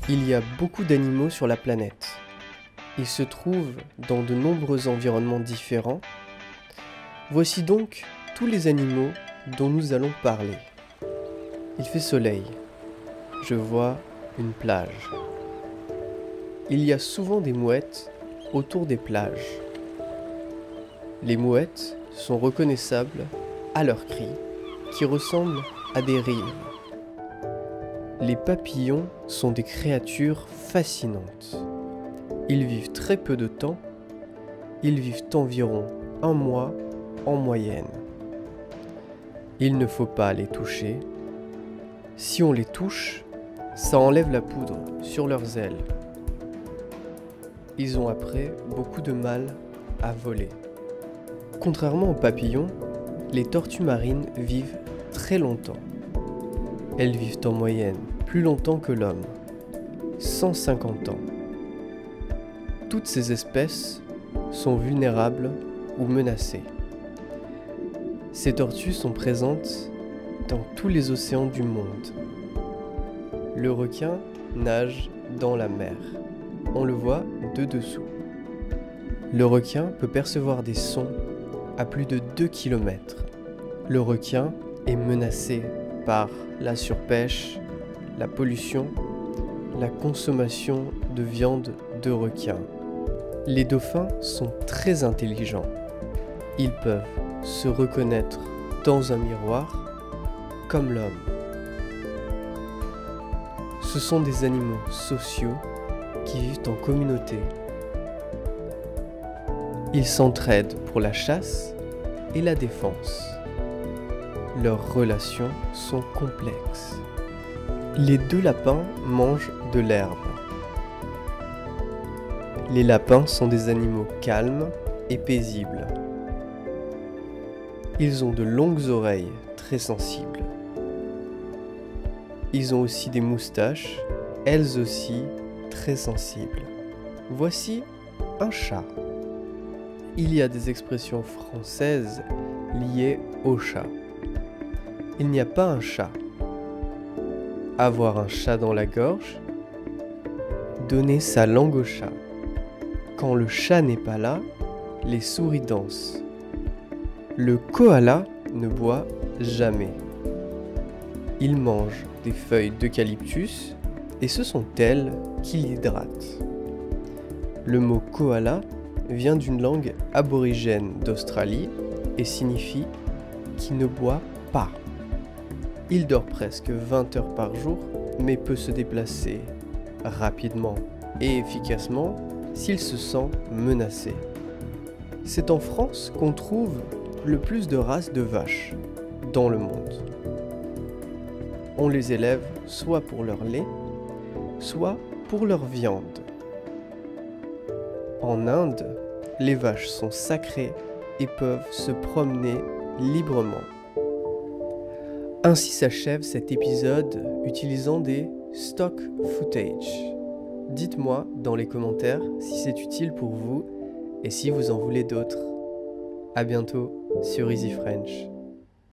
Il y a beaucoup d'animaux sur la planète. Ils se trouvent dans de nombreux environnements différents. Voici donc tous les animaux dont nous allons parler. Il fait soleil. Je vois une plage. Il y a souvent des mouettes autour des plages. Les mouettes sont reconnaissables à leurs cris qui ressemblent à des rires. Les papillons sont des créatures fascinantes. Ils vivent très peu de temps. Ils vivent environ 1 mois en moyenne. Il ne faut pas les toucher. Si on les touche, ça enlève la poudre sur leurs ailes. Ils ont après beaucoup de mal à voler. Contrairement aux papillons, les tortues marines vivent très longtemps. Elles vivent en moyenne plus longtemps que l'homme, 150 ans. Toutes ces espèces sont vulnérables ou menacées. Ces tortues sont présentes dans tous les océans du monde. Le requin nage dans la mer. On le voit de dessous. Le requin peut percevoir des sons à plus de 2 km. Le requin est menacé par la surpêche, la pollution, la consommation de viande de requin. Les dauphins sont très intelligents. Ils peuvent se reconnaître dans un miroir comme l'homme. Ce sont des animaux sociaux qui vivent en communauté. Ils s'entraident pour la chasse et la défense. Leurs relations sont complexes. Les 2 lapins mangent de l'herbe. Les lapins sont des animaux calmes et paisibles. Ils ont de longues oreilles très sensibles. Ils ont aussi des moustaches, elles aussi très sensibles. Voici un chat. Il y a des expressions françaises liées au chat. Il n'y a pas un chat. Avoir un chat dans la gorge. Donner sa langue au chat. Quand le chat n'est pas là, les souris dansent. Le koala ne boit jamais. Il mange des feuilles d'eucalyptus et ce sont elles qui l'hydratent. Le mot koala vient d'une langue aborigène d'Australie et signifie qui ne boit pas. Il dort presque 20 heures par jour, mais peut se déplacer rapidement et efficacement s'il se sent menacé. C'est en France qu'on trouve le plus de races de vaches dans le monde. On les élève soit pour leur lait, soit pour leur viande. En Inde, les vaches sont sacrées et peuvent se promener librement. Ainsi s'achève cet épisode utilisant des stock footage. Dites-moi dans les commentaires si c'est utile pour vous et si vous en voulez d'autres. À bientôt sur Easy French.